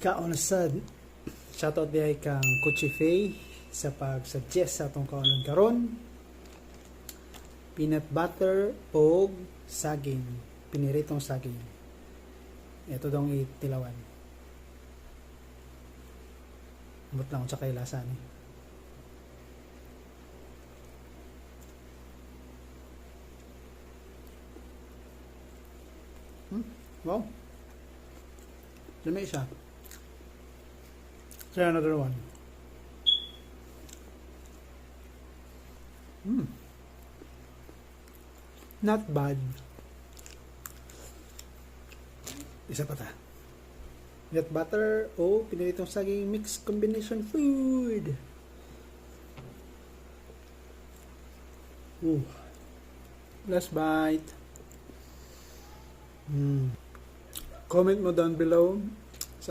Kaon sad. Shoutout diay kang Kuchi Faye sa pag-suggest sa atong kaonon karon. Peanut butter o saging. Piniritong saging. Ito daw itilawan. Amot lang sa kay lasa ni. Wow. Dami siya. Try another one. Not bad. Isa pa ta. Peanut butter o piniritong saging mixed combination food. Ooh. Last bite. Comment mo down below